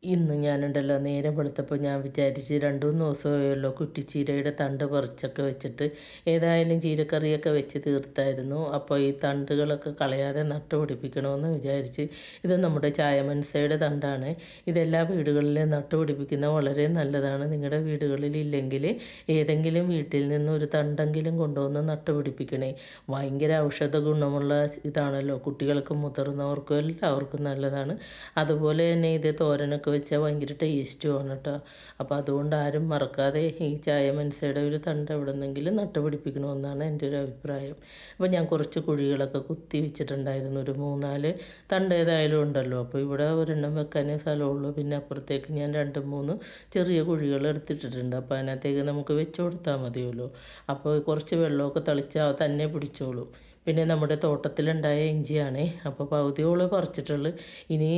ഇന്ന് ഞാനുണ്ടല്ലോ നേരം വെളുത്തപ്പോൾ ഞാൻ വിചാരിച്ച് 2-3 ദിവസമായല്ലോ കുറ്റിച്ചീരയുടെ തണ്ട് പറിച്ചൊക്കെ വെച്ചിട്ട് ഏതായാലും ചീരക്കറിയൊക്കെ വെച്ച് തീർത്തായിരുന്നു. അപ്പോൾ ഈ തണ്ടുകളൊക്കെ കളയാതെ നട്ടുപിടിപ്പിക്കണമെന്ന് വിചാരിച്ച്. ഇത് നമ്മുടെ ചായമൻസയുടെ തണ്ടാണ്. ഇതെല്ലാ വീടുകളിലും നട്ടുപിടിപ്പിക്കുന്നത് വളരെ നല്ലതാണ്. നിങ്ങളുടെ വീടുകളിൽ ഇല്ലെങ്കിൽ ഏതെങ്കിലും വീട്ടിൽ നിന്ന് ഒരു തണ്ടെങ്കിലും കൊണ്ടുവന്ന് നട്ടുപിടിപ്പിക്കണേ. ഭയങ്കര ഔഷധ ഗുണമുള്ള ഇതാണല്ലോ, കുട്ടികൾക്കും മുതിർന്നവർക്കും എല്ലാവർക്കും നല്ലതാണ്. അതുപോലെ തന്നെ ഇത് തോരനൊക്കെ വെച്ചാൽ ഭയങ്കര ടേസ്റ്റുമാണ് കേട്ടോ. അപ്പോൾ അതുകൊണ്ട് ആരും മറക്കാതെ ഈ ചായമൻസയുടെ ഒരു തണ്ട് എവിടെ നിന്നെങ്കിലും നട്ടുപിടിപ്പിക്കണമെന്നാണ് എൻ്റെ ഒരു അഭിപ്രായം. അപ്പോൾ ഞാൻ കുറച്ച് കുഴികളൊക്കെ കുത്തി വെച്ചിട്ടുണ്ടായിരുന്നു. ഒരു 3-4 തണ്ട് ഏതായാലും ഉണ്ടല്ലോ. അപ്പോൾ ഇവിടെ ഒരെണ്ണം വെക്കാനേ സ്ഥലമുള്ളൂ. പിന്നെ അപ്പുറത്തേക്ക് ഞാൻ 2-3 ചെറിയ കുഴികൾ എടുത്തിട്ടിട്ടുണ്ട്. അപ്പോൾ അതിനകത്തേക്ക് നമുക്ക് വെച്ച് കൊടുത്താൽ മതിയല്ലോ. അപ്പോൾ കുറച്ച് വെള്ളമൊക്കെ തളിച്ചാൽ തന്നെ പിടിച്ചോളൂ. പിന്നെ നമ്മുടെ തോട്ടത്തിലുണ്ടായ ഇഞ്ചിയാണേ. അപ്പോൾ പകുതിയോളം പറിച്ചിട്ടുള്ളൂ. ഇനി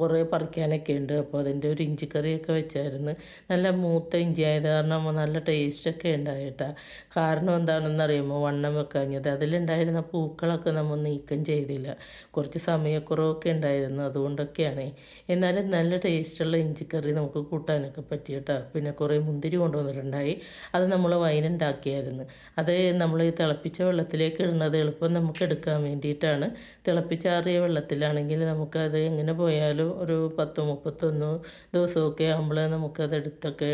കുറേ പറിക്കാനൊക്കെ ഉണ്ട്. അപ്പോൾ അതിൻ്റെ ഒരു ഇഞ്ചിക്കറിയൊക്കെ വെച്ചായിരുന്നു. നല്ല മൂത്ത ഇഞ്ചി ആയത് കാരണം നല്ല ടേസ്റ്റൊക്കെ ഉണ്ടായിട്ടാ. കാരണം എന്താണെന്ന് അറിയുമോ, വണ്ണം വെക്കാഞ്ഞത്. അതിലുണ്ടായിരുന്ന പൂക്കളൊക്കെ നമ്മൾ നീക്കം ചെയ്തില്ല. കുറച്ച് സമയക്കുറവൊക്കെ ഉണ്ടായിരുന്നു, അതുകൊണ്ടൊക്കെയാണ്. എന്നാലും നല്ല ടേസ്റ്റുള്ള ഇഞ്ചിക്കറി നമുക്ക് കൂട്ടാനൊക്കെ പറ്റിയിട്ടാ. പിന്നെ കുറേ മുന്തിരി കൊണ്ടുവന്നിട്ടുണ്ടായി. അത് നമ്മൾ വൈനുണ്ടാക്കിയായിരുന്നു. അത് നമ്മൾ ഈ തിളപ്പിച്ച വെള്ളത്തിലേക്ക് ഇടുന്നത് എളുപ്പം നമുക്ക് എടുക്കാൻ വേണ്ടിയിട്ടാണ്. തിളപ്പിച്ചാറിയ വെള്ളത്തിലാണെങ്കിൽ നമുക്കത് എങ്ങനെ പോയാലും ഒരു 10-31 ദിവസമൊക്കെ ആകുമ്പോൾ നമുക്കത്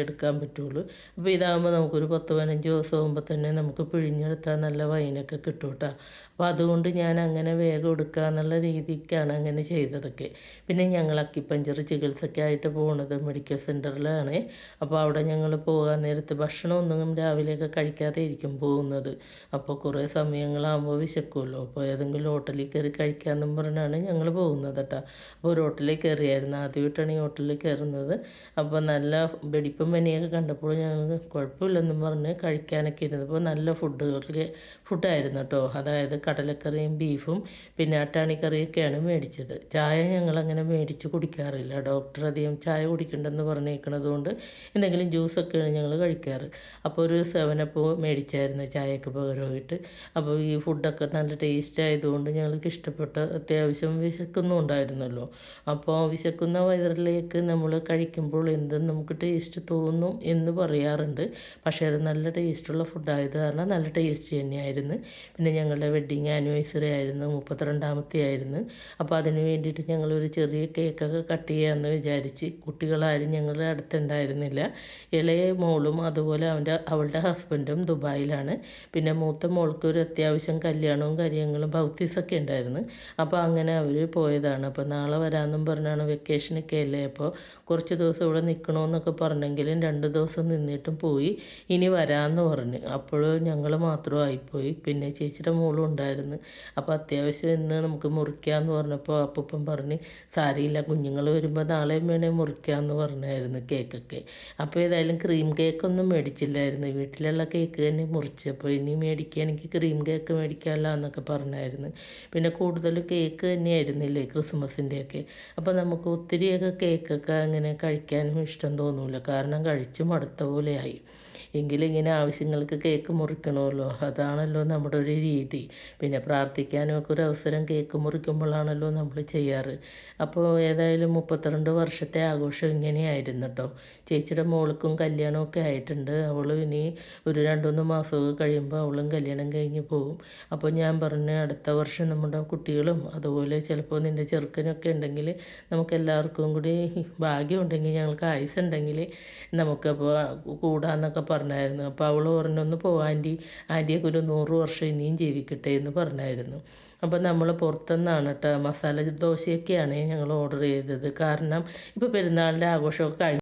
എടുക്കാൻ പറ്റുള്ളൂ. അപ്പോൾ ഇതാകുമ്പോൾ നമുക്കൊരു 10-15 ദിവസം ആകുമ്പോൾ തന്നെ നമുക്ക് പിഴിഞ്ഞെടുത്താൽ നല്ല വൈനൊക്കെ കിട്ടും കേട്ടോ. അപ്പോൾ അതുകൊണ്ട് ഞാൻ അങ്ങനെ വേഗം എടുക്കുക എന്നുള്ള രീതിക്കാണ് അങ്ങനെ ചെയ്തതൊക്കെ. പിന്നെ ഞങ്ങൾ അക്കിപ്പഞ്ചർ ചികിത്സയ്ക്കായിട്ട് പോകുന്നത് മെഡിക്കൽ സെൻറ്ററിലാണ്. അപ്പോൾ അവിടെ ഞങ്ങൾ പോകാൻ നേരത്ത് ഭക്ഷണമൊന്നും രാവിലെയൊക്കെ കഴിക്കാതെ ഇരിക്കും പോകുന്നത്. അപ്പോൾ കുറേ സമയങ്ങളാകുമ്പോൾ വിശക്കുമല്ലോ. അപ്പോൾ ഏതെങ്കിലും ഹോട്ടലിൽ കയറി കഴിക്കാമെന്നും പറഞ്ഞാണ് ഞങ്ങൾ പോകുന്നത് കേട്ടോ. അപ്പോൾ ഒരു ഹോട്ടലിൽ കയറിയായിരുന്നു. ആദ്യമായിട്ടാണ് ഈ ഹോട്ടലിൽ കയറുന്നത്. അപ്പോൾ നല്ല വെടിപ്പും പനിയൊക്കെ കണ്ടപ്പോൾ ഞങ്ങൾ കുഴപ്പമില്ലെന്നും പറഞ്ഞ് കഴിക്കാനൊക്കെ ഇരുന്നപ്പോൾ നല്ല ഫുഡായിരുന്നു കേട്ടോ. അതായത് കടലക്കറിയും ബീഫും പിന്നെ അട്ടാണിക്കറിയൊക്കെയാണ് മേടിച്ചത്. ചായ ഞങ്ങളങ്ങനെ മേടിച്ച് കുടിക്കാറില്ല. ഡോക്ടർ അധികം ചായ കുടിക്കണ്ടെന്ന് പറഞ്ഞേക്കണത് കൊണ്ട് എന്തെങ്കിലും ജ്യൂസൊക്കെയാണ് ഞങ്ങൾ കഴിക്കാറ്. അപ്പോൾ ഒരു 7up മേടിച്ചായിരുന്നു ചായക്ക് പകരമായിട്ട്. അപ്പോൾ ഈ ഫുഡൊക്കെ നല്ല ടേസ്റ്റ് ആയതുകൊണ്ട് ഞങ്ങൾക്ക് ഇഷ്ടപ്പെട്ട, അത്യാവശ്യം വിശക്കുന്നുണ്ടായിരുന്നല്ലോ. അപ്പോൾ വിശക്കുന്ന വയറിലേക്ക് നമ്മൾ കഴിക്കുമ്പോൾ എന്തും നമുക്ക് ടേസ്റ്റ് തോന്നും എന്ന് പറയാറുണ്ട്. പക്ഷേ അത് നല്ല ടേസ്റ്റുള്ള ഫുഡായത് കാരണം നല്ല ടേസ്റ്റ് തന്നെയായിരുന്നു. പിന്നെ ഞങ്ങളുടെ വെഡ്ഡിങ് ആനിവേഴ്സറി ആയിരുന്നു, 32ാമത്തെ ആയിരുന്നു. അപ്പോൾ അതിന് വേണ്ടിയിട്ട് ഞങ്ങളൊരു ചെറിയ കേക്കൊക്കെ കട്ട് ചെയ്യാമെന്ന് വിചാരിച്ച്. കുട്ടികളാരും ഞങ്ങളുടെ അടുത്തുണ്ടായിരുന്നില്ല. ഇളയ മോളും അതുപോലെ അവളുടെ ഹസ്ബൻഡും ദുബായിലാണ്. പിന്നെ മൂത്ത മോൾക്ക് ഒരു അത്യാവശ്യം കല്യാണവും കാര്യങ്ങളും ബൗത്തീസൊക്കെ ഉണ്ടായിരുന്നു. അപ്പോൾ അങ്ങനെ അവർ പോയതാണ്. അപ്പോൾ നാളെ വരാമെന്നും പറഞ്ഞാണ്, വെക്കേഷനൊക്കെ അല്ലേ, അപ്പോൾ കുറച്ച് ദിവസം ഇവിടെ നിൽക്കണമെന്നൊക്കെ പറഞ്ഞെങ്കിലും 2 ദിവസം നിന്നിട്ടും പോയി. ഇനി വരാമെന്ന് പറഞ്ഞു. അപ്പോൾ ഞങ്ങൾ മാത്രമായിപ്പോയി. പിന്നെ ചേച്ചിയുടെ മോളും ഉണ്ടായിരുന്നു. അപ്പോൾ അത്യാവശ്യം ഇന്ന് നമുക്ക് മുറിക്കാമെന്ന് പറഞ്ഞപ്പോൾ അപ്പം പറഞ്ഞ് സാരിയില്ല, കുഞ്ഞുങ്ങൾ വരുമ്പോൾ നാളെയും വേണേൽ മുറിക്കാമെന്ന് പറഞ്ഞായിരുന്നു കേക്കൊക്കെ. അപ്പോൾ ഏതായാലും ക്രീം കേക്കൊന്നും മേടിച്ചില്ലായിരുന്നു. വീട്ടിലുള്ള കേക്ക് തന്നെ മുറിച്ച്. അപ്പോൾ ഇനി മേടിക്കുകയാണെങ്കിൽ ക്രീം കേക്ക് മേടിക്കാമല്ലോ എന്നൊക്കെ പറഞ്ഞായിരുന്നു. പിന്നെ കൂടുതൽ കേക്ക് തന്നെയായിരുന്നില്ലേ ക്രിസ്മസിൻ്റെയൊക്കെ. അപ്പോൾ നമുക്ക് ഒത്തിരിയൊക്കെ കേക്കൊക്കെ അങ്ങനെ കഴിക്കാനും ഇഷ്ടം തോന്നില്ല. കാരണം കഴിച്ച് മടുത്ത പോലെയായി. എങ്കിലും ഇങ്ങനെ ആവശ്യങ്ങൾക്ക് കേക്ക് മുറിക്കണമല്ലോ, അതാണല്ലോ നമ്മുടെ ഒരു രീതി. പിന്നെ പ്രാർത്ഥിക്കാനും ഒക്കെ ഒരു അവസരം കേക്ക് മുറിക്കുമ്പോഴാണല്ലോ നമ്മൾ ചെയ്യാറ്. അപ്പോൾ ഏതായാലും 32 വർഷത്തെ ആഘോഷം ഇങ്ങനെയായിരുന്നു കേട്ടോ. ചേച്ചിയുടെ മോൾക്കും കല്യാണമൊക്കെ ആയിട്ടുണ്ട്. അവളും ഇനി ഒരു 2-3 മാസമൊക്കെ കഴിയുമ്പോൾ അവളും കല്യാണം കഴിഞ്ഞ് പോകും. അപ്പോൾ ഞാൻ പറഞ്ഞു, അടുത്ത വർഷം നമ്മുടെ കുട്ടികളും അതുപോലെ ചിലപ്പോൾ നിൻ്റെ ചെറുക്കനൊക്കെ ഉണ്ടെങ്കിൽ നമുക്കെല്ലാവർക്കും കൂടി ഭാഗ്യമുണ്ടെങ്കിൽ, ഞങ്ങൾക്ക് ആയുസ്സുണ്ടെങ്കിൽ നമുക്കപ്പോൾ കൂടാന്നൊക്കെ പറഞ്ഞായിരുന്നു. അപ്പോൾ അവൾ പറഞ്ഞു, ഒന്ന് പോവാം ആൻറ്റിയൊക്കെ ഒരു 100 വർഷം ഇനിയും ജീവിക്കട്ടെ എന്ന് പറഞ്ഞായിരുന്നു. അപ്പോൾ നമ്മൾ പുറത്തുനിന്നാണ് കേട്ടോ മസാല ദോശയൊക്കെയാണ് ഞങ്ങൾ ഓർഡർ ചെയ്തത്. കാരണം ഇപ്പോൾ പെരുന്നാളിൻ്റെ ആഘോഷമൊക്കെ